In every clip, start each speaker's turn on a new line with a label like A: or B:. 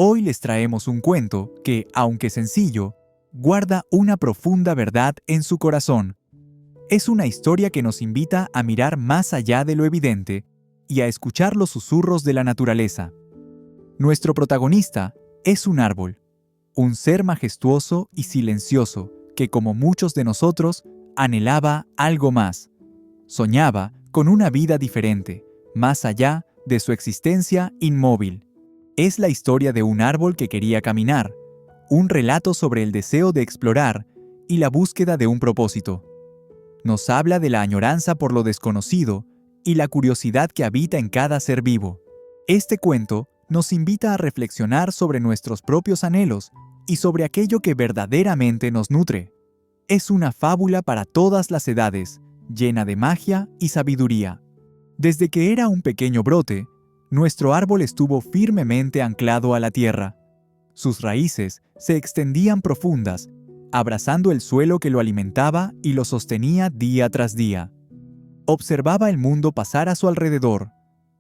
A: Hoy les traemos un cuento que, aunque sencillo, guarda una profunda verdad en su corazón. Es una historia que nos invita a mirar más allá de lo evidente y a escuchar los susurros de la naturaleza. Nuestro protagonista es un árbol, un ser majestuoso y silencioso que, como muchos de nosotros, anhelaba algo más. Soñaba con una vida diferente, más allá de su existencia inmóvil. Es la historia de un árbol que quería caminar, un relato sobre el deseo de explorar y la búsqueda de un propósito. Nos habla de la añoranza por lo desconocido y la curiosidad que habita en cada ser vivo. Este cuento nos invita a reflexionar sobre nuestros propios anhelos y sobre aquello que verdaderamente nos nutre. Es una fábula para todas las edades, llena de magia y sabiduría. Desde que era un pequeño brote, nuestro árbol estuvo firmemente anclado a la tierra. Sus raíces se extendían profundas, abrazando el suelo que lo alimentaba y lo sostenía día tras día. Observaba el mundo pasar a su alrededor,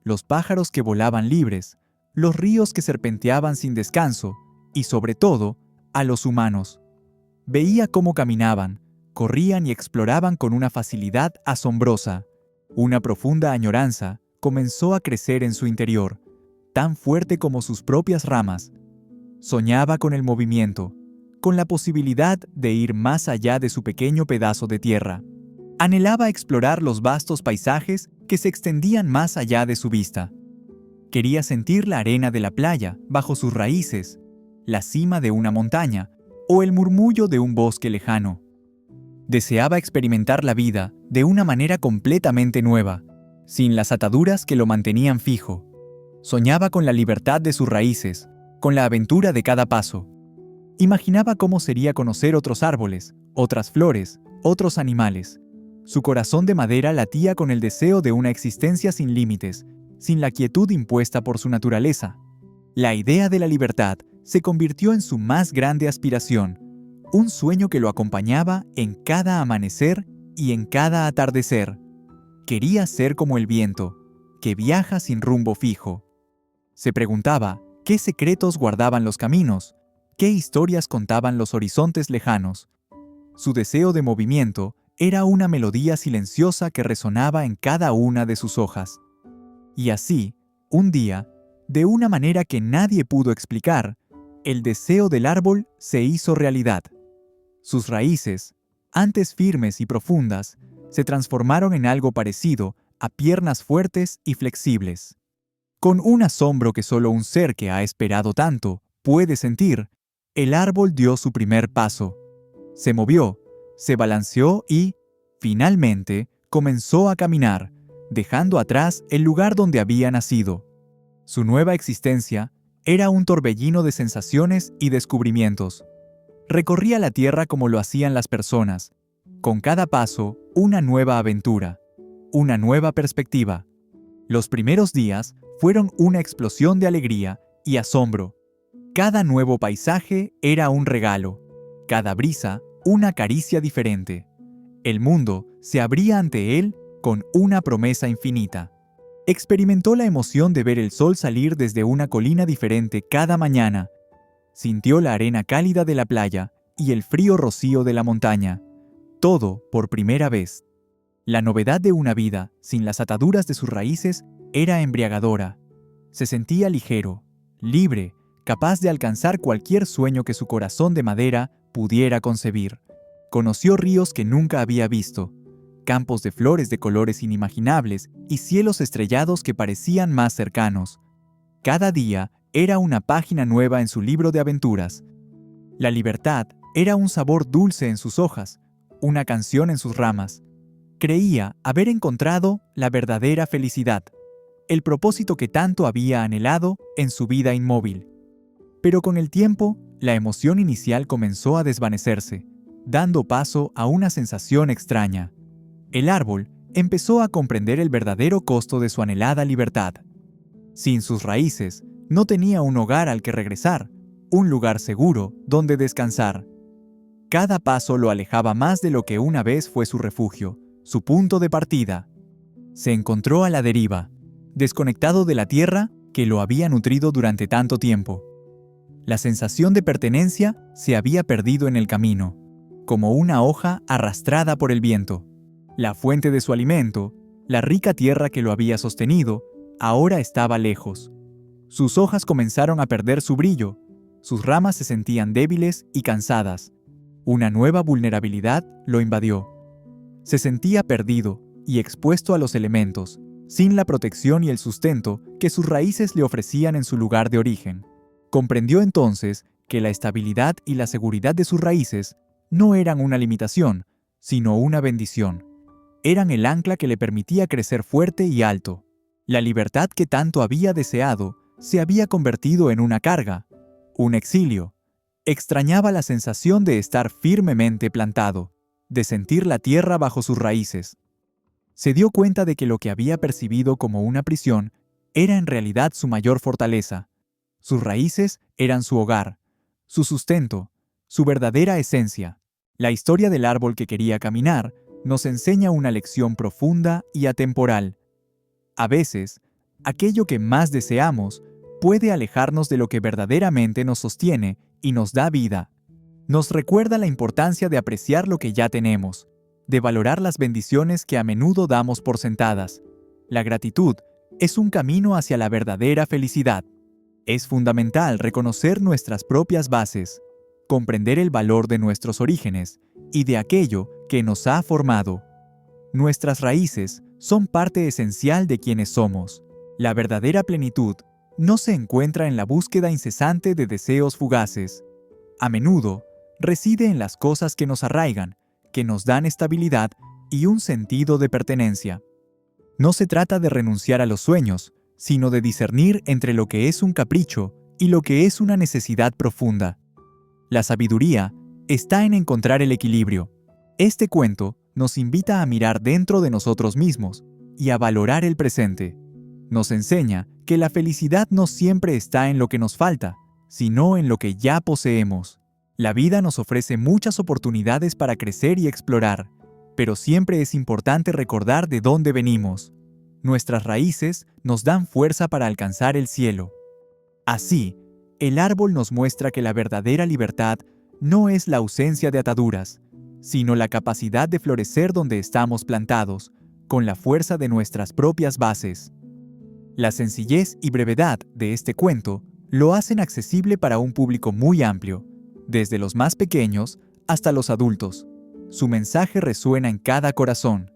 A: los pájaros que volaban libres, los ríos que serpenteaban sin descanso y, sobre todo, a los humanos. Veía cómo caminaban, corrían y exploraban con una facilidad asombrosa. Una profunda añoranza comenzó a crecer en su interior, tan fuerte como sus propias ramas. Soñaba con el movimiento, con la posibilidad de ir más allá de su pequeño pedazo de tierra. Anhelaba explorar los vastos paisajes que se extendían más allá de su vista. Quería sentir la arena de la playa bajo sus raíces, la cima de una montaña o el murmullo de un bosque lejano. Deseaba experimentar la vida de una manera completamente nueva, sin las ataduras que lo mantenían fijo. Soñaba con la libertad de sus raíces, con la aventura de cada paso. Imaginaba cómo sería conocer otros árboles, otras flores, otros animales. Su corazón de madera latía con el deseo de una existencia sin límites, sin la quietud impuesta por su naturaleza. La idea de la libertad se convirtió en su más grande aspiración, un sueño que lo acompañaba en cada amanecer y en cada atardecer. Quería ser como el viento, que viaja sin rumbo fijo. Se preguntaba qué secretos guardaban los caminos, qué historias contaban los horizontes lejanos. Su deseo de movimiento era una melodía silenciosa que resonaba en cada una de sus hojas. Y así, un día, de una manera que nadie pudo explicar, el deseo del árbol se hizo realidad. Sus raíces, antes firmes y profundas, se transformaron en algo parecido a piernas fuertes y flexibles. Con un asombro que solo un ser que ha esperado tanto puede sentir, el árbol dio su primer paso. Se movió, se balanceó y, finalmente, comenzó a caminar, dejando atrás el lugar donde había nacido. Su nueva existencia era un torbellino de sensaciones y descubrimientos. Recorría la tierra como lo hacían las personas, con cada paso una nueva aventura, una nueva perspectiva. Los primeros días fueron una explosión de alegría y asombro. Cada nuevo paisaje era un regalo, cada brisa una caricia diferente. El mundo se abría ante él con una promesa infinita. Experimentó la emoción de ver el sol salir desde una colina diferente cada mañana. Sintió la arena cálida de la playa y el frío rocío de la montaña. Todo por primera vez. La novedad de una vida sin las ataduras de sus raíces era embriagadora. Se sentía ligero, libre, capaz de alcanzar cualquier sueño que su corazón de madera pudiera concebir. Conoció ríos que nunca había visto, campos de flores de colores inimaginables y cielos estrellados que parecían más cercanos. Cada día era una página nueva en su libro de aventuras. La libertad era un sabor dulce en sus hojas, una canción en sus ramas. Creía haber encontrado la verdadera felicidad, el propósito que tanto había anhelado en su vida inmóvil. Pero con el tiempo, la emoción inicial comenzó a desvanecerse, dando paso a una sensación extraña. El árbol empezó a comprender el verdadero costo de su anhelada libertad. Sin sus raíces, no tenía un hogar al que regresar, un lugar seguro donde descansar. Cada paso lo alejaba más de lo que una vez fue su refugio, su punto de partida. Se encontró a la deriva, desconectado de la tierra que lo había nutrido durante tanto tiempo. La sensación de pertenencia se había perdido en el camino, como una hoja arrastrada por el viento. La fuente de su alimento, la rica tierra que lo había sostenido, ahora estaba lejos. Sus hojas comenzaron a perder su brillo, sus ramas se sentían débiles y cansadas. Una nueva vulnerabilidad lo invadió. Se sentía perdido y expuesto a los elementos, sin la protección y el sustento que sus raíces le ofrecían en su lugar de origen. Comprendió entonces que la estabilidad y la seguridad de sus raíces no eran una limitación, sino una bendición. Eran el ancla que le permitía crecer fuerte y alto. La libertad que tanto había deseado se había convertido en una carga, un exilio. Extrañaba la sensación de estar firmemente plantado, de sentir la tierra bajo sus raíces. Se dio cuenta de que lo que había percibido como una prisión era en realidad su mayor fortaleza. Sus raíces eran su hogar, su sustento, su verdadera esencia. La historia del árbol que quería caminar nos enseña una lección profunda y atemporal. A veces, aquello que más deseamos puede alejarnos de lo que verdaderamente nos sostiene y nos da vida. Nos recuerda la importancia de apreciar lo que ya tenemos, de valorar las bendiciones que a menudo damos por sentadas. La gratitud es un camino hacia la verdadera felicidad. Es fundamental reconocer nuestras propias bases, comprender el valor de nuestros orígenes y de aquello que nos ha formado. Nuestras raíces son parte esencial de quienes somos. La verdadera plenitud no se encuentra en la búsqueda incesante de deseos fugaces. A menudo, reside en las cosas que nos arraigan, que nos dan estabilidad y un sentido de pertenencia. No se trata de renunciar a los sueños, sino de discernir entre lo que es un capricho y lo que es una necesidad profunda. La sabiduría está en encontrar el equilibrio. Este cuento nos invita a mirar dentro de nosotros mismos y a valorar el presente. Nos enseña que la felicidad no siempre está en lo que nos falta, sino en lo que ya poseemos. La vida nos ofrece muchas oportunidades para crecer y explorar, pero siempre es importante recordar de dónde venimos. Nuestras raíces nos dan fuerza para alcanzar el cielo. Así, el árbol nos muestra que la verdadera libertad no es la ausencia de ataduras, sino la capacidad de florecer donde estamos plantados, con la fuerza de nuestras propias bases. La sencillez y brevedad de este cuento lo hacen accesible para un público muy amplio, desde los más pequeños hasta los adultos. Su mensaje resuena en cada corazón.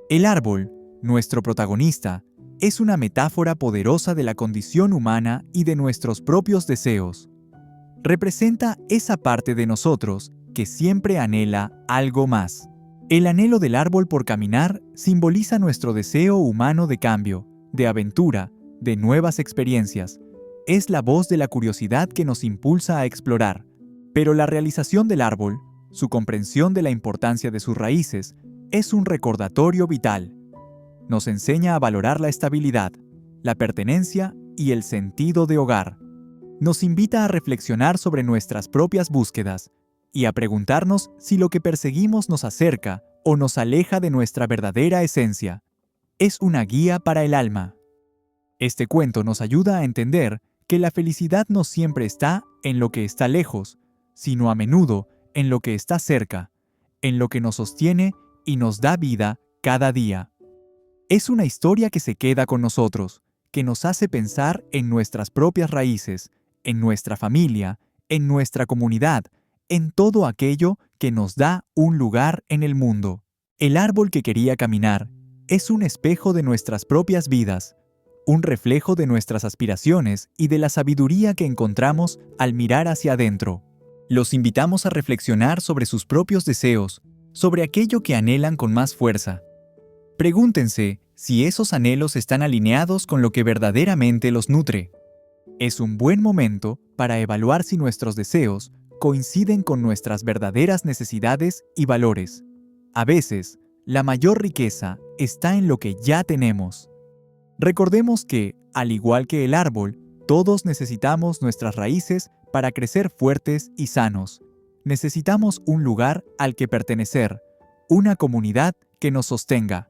A: El árbol, nuestro protagonista, es una metáfora poderosa de la condición humana y de nuestros propios deseos. Representa esa parte de nosotros que siempre anhela algo más. El anhelo del árbol por caminar simboliza nuestro deseo humano de cambio, de aventura, de nuevas experiencias. Es la voz de la curiosidad que nos impulsa a explorar. Pero la realización del árbol, su comprensión de la importancia de sus raíces, es un recordatorio vital. Nos enseña a valorar la estabilidad, la pertenencia y el sentido de hogar. Nos invita a reflexionar sobre nuestras propias búsquedas y a preguntarnos si lo que perseguimos nos acerca o nos aleja de nuestra verdadera esencia. Es una guía para el alma. Este cuento nos ayuda a entender que la felicidad no siempre está en lo que está lejos, sino a menudo en lo que está cerca, en lo que nos sostiene y nos da vida cada día. Es una historia que se queda con nosotros, que nos hace pensar en nuestras propias raíces, en nuestra familia, en nuestra comunidad, en todo aquello que nos da un lugar en el mundo. El árbol que quería caminar es un espejo de nuestras propias vidas, un reflejo de nuestras aspiraciones y de la sabiduría que encontramos al mirar hacia adentro. Los invitamos a reflexionar sobre sus propios deseos, sobre aquello que anhelan con más fuerza. Pregúntense si esos anhelos están alineados con lo que verdaderamente los nutre. Es un buen momento para evaluar si nuestros deseos coinciden con nuestras verdaderas necesidades y valores. A veces, la mayor riqueza está en lo que ya tenemos. Recordemos que, al igual que el árbol, todos necesitamos nuestras raíces para crecer fuertes y sanos. Necesitamos un lugar al que pertenecer, una comunidad que nos sostenga.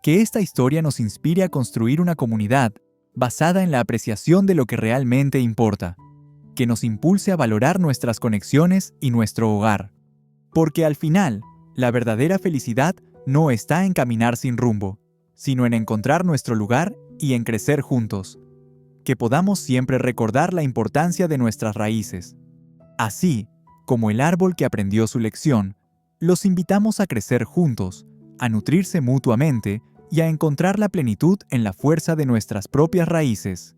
A: Que esta historia nos inspire a construir una comunidad basada en la apreciación de lo que realmente importa. que nos impulse a valorar nuestras conexiones y nuestro hogar. Porque al final, la verdadera felicidad no está en caminar sin rumbo, sino en encontrar nuestro lugar y en crecer juntos. Que podamos siempre recordar la importancia de nuestras raíces. Así, como el árbol que aprendió su lección, los invitamos a crecer juntos, a nutrirse mutuamente y a encontrar la plenitud en la fuerza de nuestras propias raíces.